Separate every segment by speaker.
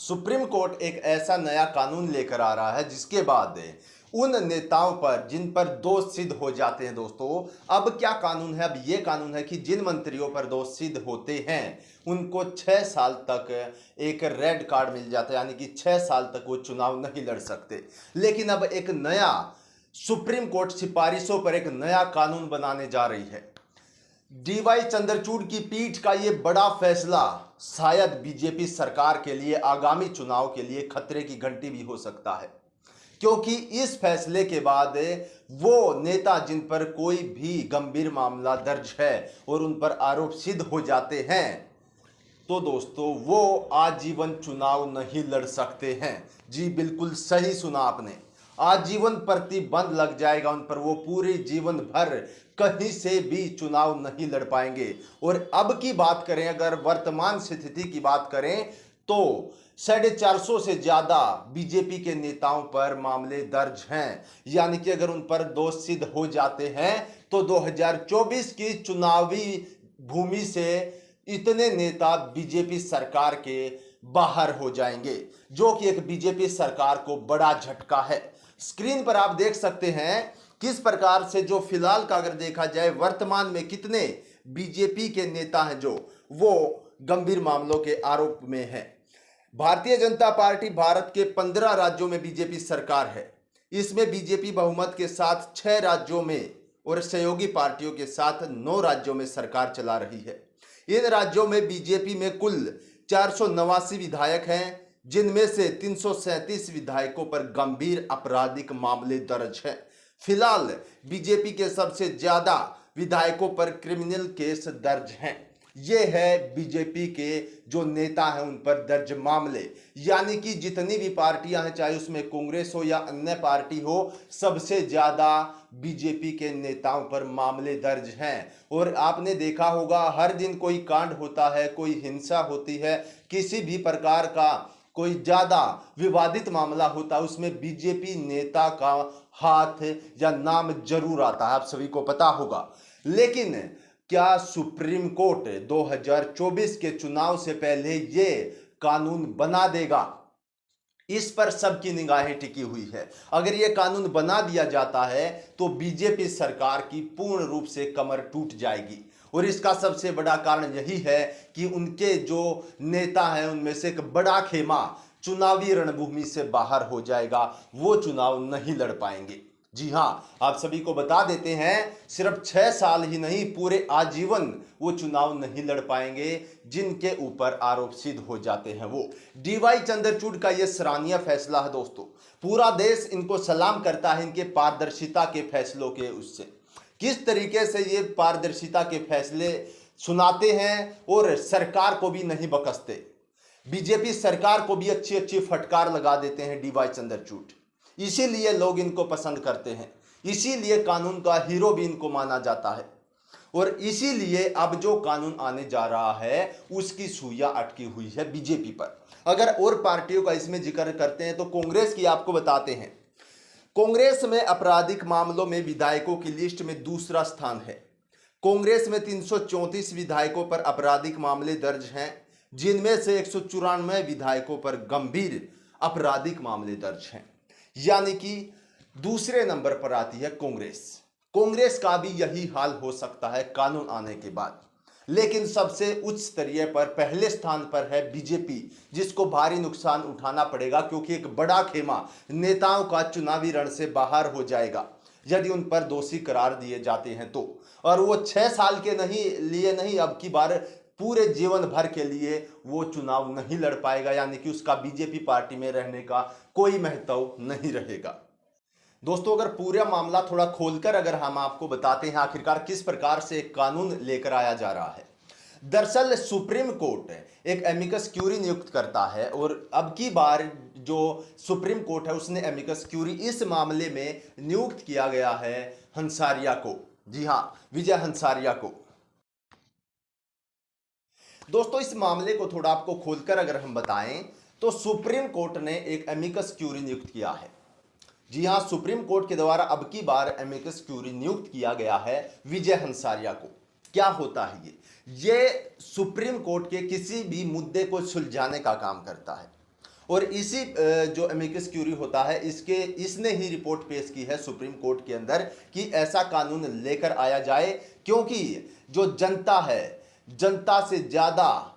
Speaker 1: Supreme court एक ऐसा नया कानून लेकर आ रहा है जिसके बाद उन नेताओं पर जिन पर दोष सिद्ध हो जाते हैं दोस्तों, अब क्या कानून है? अब ये कानून है कि जिन मंत्रियों पर दोष सिद्ध होते हैं उनको 6 साल तक एक रेड कार्ड मिल जाता है, यानी कि 6 साल तक वो चुनाव नहीं लड़ सकते। लेकिन अब एक नया सुप्रीम कोर्ट सिफारिशों पर एक नया कानून बनाने जा रही है। डीवाई चंद्रचूड़ की पीठ का ये बड़ा फैसला शायद बीजेपी सरकार के लिए आगामी चुनाव के लिए खतरे की घंटी भी हो सकता है, क्योंकि इस फैसले के बाद वो नेता जिन पर कोई भी गंभीर मामला दर्ज है और उन पर आरोप सिद्ध हो जाते हैं, तो दोस्तों वो आजीवन चुनाव नहीं लड़ सकते हैं। जी बिल्कुल सही सुना आपने, आजीवन प्रतिबंध लग जाएगा उन पर, वो पूरे जीवन भर कहीं से भी चुनाव नहीं लड़ पाएंगे। और अब की बात करें, अगर वर्तमान स्थिति की बात करें, तो 450 से ज्यादा बीजेपी के नेताओं पर मामले दर्ज हैं, यानी कि अगर उन पर दोष सिद्ध हो जाते हैं तो 2024 की चुनावी भूमि से इतने नेता बीजेपी सरकार के बाहर हो जाएंगे, जो कि एक बीजेपी सरकार को बड़ा झटका है। स्क्रीन पर आप देख सकते हैं किस प्रकार से, जो फिलहाल का अगर देखा जाए वर्तमान में कितने बीजेपी के नेता हैं जो वो गंभीर मामलों के आरोप में हैं। भारतीय जनता पार्टी भारत के 15 राज्यों में बीजेपी सरकार है। इसमें बीजेपी बहुमत के साथ 6 राज्यों में और सहयोगी पार्टियों के साथ 9 राज्यों में सरकार चला रही है। इन राज्यों में बीजेपी में कुल 489 विधायक हैं, जिनमें से 337 विधायकों पर गंभीर आपराधिक मामले दर्ज हैं। फिलहाल बीजेपी के सबसे ज्यादा विधायकों पर क्रिमिनल केस दर्ज हैं। ये है बीजेपी के जो नेता हैं उन पर दर्ज मामले, यानी कि जितनी भी पार्टियां हैं, चाहे उसमें कांग्रेस हो या अन्य पार्टी हो, सबसे ज्यादा बीजेपी के नेताओं पर मामले दर्ज हैं। और आपने देखा होगा हर दिन कोई कांड होता है, कोई हिंसा होती है, किसी भी प्रकार का कोई ज्यादा विवादित मामला होता है, उसमें बीजेपी नेता का हाथ या नाम जरूर आता है, आप सभी को पता होगा। लेकिन क्या सुप्रीम कोर्ट 2024 के चुनाव से पहले ये कानून बना देगा? इस पर सबकी निगाहें टिकी हुई है। अगर ये कानून बना दिया जाता है तो बीजेपी सरकार की पूर्ण रूप से कमर टूट जाएगी। और इसका सबसे बड़ा कारण यही है कि उनके जो नेता हैं उनमें से एक बड़ा खेमा चुनावी रणभूमि से बाहर हो जाएगा, वो चुनाव नहीं लड़ पाएंगे। जी हाँ, आप सभी को बता देते हैं, सिर्फ 6 साल ही नहीं, पूरे आजीवन वो चुनाव नहीं लड़ पाएंगे जिनके ऊपर आरोप सिद्ध हो जाते हैं। वो डीवाई चंद्रचूड़ का ये सराहनीय फैसला है दोस्तों। पूरा देश इनको सलाम करता है, इनके पारदर्शिता के फैसलों के उससे। किस तरीके से ये पारदर्शिता के फैसले सुनाते हैं और सरकार को भी नहीं बकसते, बीजेपी सरकार को भी अच्छी अच्छी फटकार लगा देते हैं डीवाई चंद्रचूड़। इसीलिए लोग इनको पसंद करते हैं, इसीलिए कानून का हीरो भी इनको माना जाता है। और इसीलिए अब जो कानून आने जा रहा है उसकी सुइयां अटकी हुई है बीजेपी पर। अगर और पार्टियों का इसमें जिक्र करते हैं तो कांग्रेस की आपको बताते हैं। कांग्रेस में आपराधिक मामलों में विधायकों की लिस्ट में दूसरा स्थान है। कांग्रेस में 334 विधायकों पर आपराधिक मामले दर्ज हैं, जिनमें से 194 विधायकों पर गंभीर आपराधिक मामले दर्ज हैं, यानी कि दूसरे नंबर पर आती है कांग्रेस। कांग्रेस का भी यही हाल हो सकता है कानून आने के बाद। लेकिन सबसे उच्च स्तरीय पर पहले स्थान पर है बीजेपी, जिसको भारी नुकसान उठाना पड़ेगा, क्योंकि एक बड़ा खेमा नेताओं का चुनावी रण से बाहर हो जाएगा यदि उन पर दोषी करार दिए जाते हैं तो। और वो 6 साल के नहीं, अब की बार पूरे जीवन भर के लिए वो चुनाव नहीं लड़ पाएगा, यानी कि उसका बीजेपी पार्टी में रहने का कोई महत्व नहीं रहेगा। दोस्तों, अगर पूरा मामला थोड़ा खोलकर अगर हम आपको बताते हैं आखिरकार किस प्रकार से एक कानून लेकर आया जा रहा है। दरअसल सुप्रीम कोर्ट एक एमिकस क्यूरी नियुक्त करता है, और अब की बार जो सुप्रीम कोर्ट है उसने एमिकस क्यूरी इस मामले में नियुक्त किया गया है हंसारिया को। जी हाँ, विजय हंसारिया को। दोस्तों, इस मामले को थोड़ा आपको खोलकर अगर हम बताएं तो सुप्रीम कोर्ट ने एक एमिकस क्यूरी नियुक्त किया है। जी हां, सुप्रीम कोर्ट के द्वारा अब की बार एमिकस क्यूरी नियुक्त किया गया है विजय हंसारिया को। क्या होता है ये सुप्रीम कोर्ट के किसी भी मुद्दे को सुलझाने का काम करता है। और इसी जो एमिकस क्यूरी होता है इसने ही रिपोर्ट पेश की है सुप्रीम कोर्ट के अंदर कि ऐसा कानून लेकर आया जाए, क्योंकि जो जनता है, जनता से ज्यादा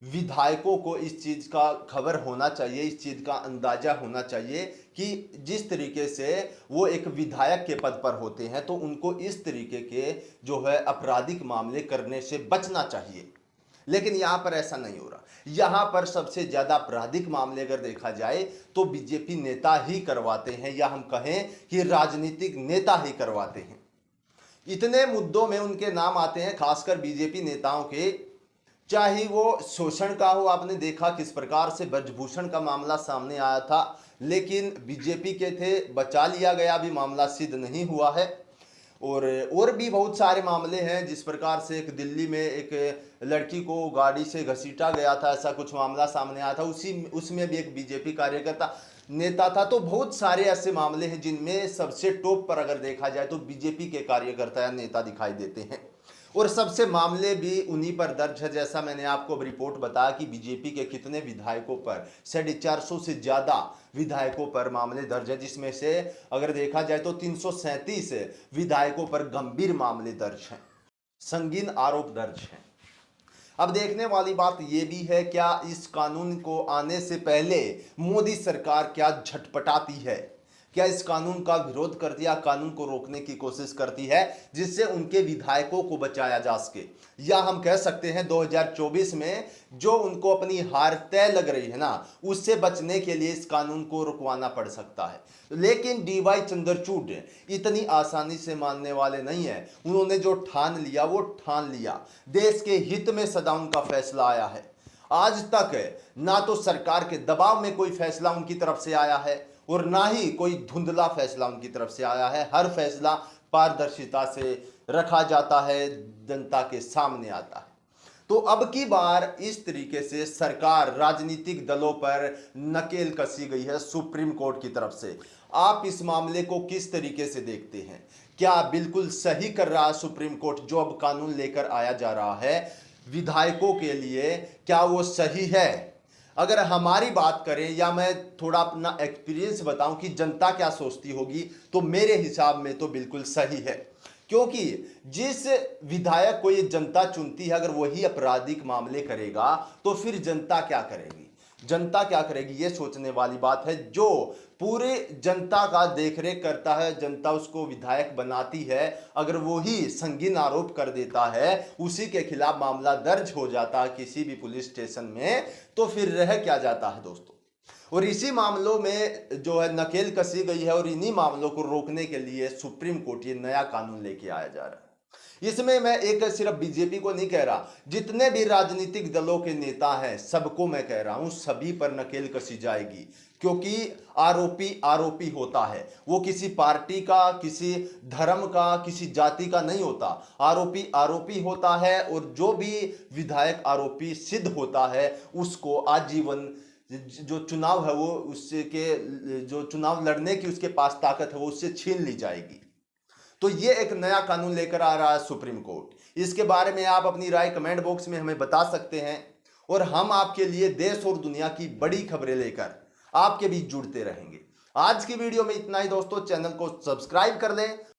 Speaker 1: विधायकों को इस चीज का खबर होना चाहिए, इस चीज का अंदाजा होना चाहिए कि जिस तरीके से वो एक विधायक के पद पर होते हैं तो उनको इस तरीके के जो है आपराधिक मामले करने से बचना चाहिए। लेकिन यहां पर ऐसा नहीं हो रहा। यहां पर सबसे ज्यादा आपराधिक मामले अगर देखा जाए तो बीजेपी नेता ही करवाते हैं, या हम कहें कि राजनीतिक नेता ही करवाते हैं। इतने मुद्दों में उनके नाम आते हैं, खासकर बीजेपी नेताओं के, चाहे वो शोषण का हो। आपने देखा किस प्रकार से ब्रजभूषण का मामला सामने आया था, लेकिन बीजेपी के थे, बचा लिया गया, भी मामला सिद्ध नहीं हुआ है। और भी बहुत सारे मामले हैं, जिस प्रकार से एक दिल्ली में एक लड़की को गाड़ी से घसीटा गया था, ऐसा कुछ मामला सामने आया था, उसमें भी एक बीजेपी कार्यकर्ता नेता था। तो बहुत सारे ऐसे मामले हैं जिनमें सबसे टॉप पर अगर देखा जाए तो बीजेपी के कार्यकर्ता या नेता दिखाई देते हैं, और सबसे मामले भी उन्हीं पर दर्ज है। जैसा मैंने आपको अब रिपोर्ट बताया कि बीजेपी के कितने विधायकों पर, 450 से ज्यादा विधायकों पर मामले दर्ज है, जिसमें से अगर देखा जाए तो 337 विधायकों पर गंभीर मामले दर्ज हैं, संगीन आरोप दर्ज हैं। अब देखने वाली बात यह भी है, क्या इस कानून को आने से पहले मोदी सरकार क्या झटपटाती है, क्या इस कानून का विरोध करती है, कानून को रोकने की कोशिश करती है जिससे उनके विधायकों को बचाया जा सके, या हम कह सकते हैं 2024 में जो उनको अपनी हार तय लग रही है ना, उससे बचने के लिए इस कानून को रुकवाना पड़ सकता है। लेकिन डीवाई चंद्रचूड़ इतनी आसानी से मानने वाले नहीं है। उन्होंने जो ठान लिया वो ठान लिया, देश के हित में सदा उनका फैसला आया है। आज तक ना तो सरकार के दबाव में कोई फैसला उनकी तरफ से आया है और ना ही कोई धुंधला फैसला उनकी तरफ से आया है। हर फैसला पारदर्शिता से रखा जाता है, जनता के सामने आता है। तो अब की बार इस तरीके से सरकार, राजनीतिक दलों पर नकेल कसी गई है सुप्रीम कोर्ट की तरफ से। आप इस मामले को किस तरीके से देखते हैं? क्या बिल्कुल सही कर रहा है सुप्रीम कोर्ट जो अब कानून लेकर आया जा रहा है विधायकों के लिए, क्या वो सही है? अगर हमारी बात करें या मैं थोड़ा अपना एक्सपीरियंस बताऊं कि जनता क्या सोचती होगी, तो मेरे हिसाब में तो बिल्कुल सही है। क्योंकि जिस विधायक को ये जनता चुनती है, अगर वही आपराधिक मामले करेगा तो फिर जनता क्या करेगी? जनता क्या करेगी, ये सोचने वाली बात है। जो पूरे जनता का देखरेख करता है, जनता उसको विधायक बनाती है, अगर वो ही संगीन आरोप कर देता है, उसी के खिलाफ मामला दर्ज हो जाता है किसी भी पुलिस स्टेशन में, तो फिर रह क्या जाता है दोस्तों। और इसी मामलों में जो है नकेल कसी गई है, और इन्हीं मामलों को रोकने के लिए सुप्रीम कोर्ट ये नया कानून लेके आया जा रहा है। इसमें मैं एक सिर्फ बीजेपी को नहीं कह रहा, जितने भी राजनीतिक दलों के नेता हैं सबको मैं कह रहा हूं, सभी पर नकेल कसी जाएगी। क्योंकि आरोपी आरोपी होता है, वो किसी पार्टी का, किसी धर्म का, किसी जाति का नहीं होता। आरोपी आरोपी होता है, और जो भी विधायक आरोपी सिद्ध होता है उसको आजीवन जो चुनाव है वो उससे के जो चुनाव लड़ने की उसके पास ताकत है वो उससे छीन ली जाएगी। तो ये एक नया कानून लेकर आ रहा है सुप्रीम कोर्ट। इसके बारे में आप अपनी राय कमेंट बॉक्स में हमें बता सकते हैं, और हम आपके लिए देश और दुनिया की बड़ी खबरें लेकर आपके बीच जुड़ते रहेंगे। आज की वीडियो में इतना ही दोस्तों, चैनल को सब्सक्राइब कर लें।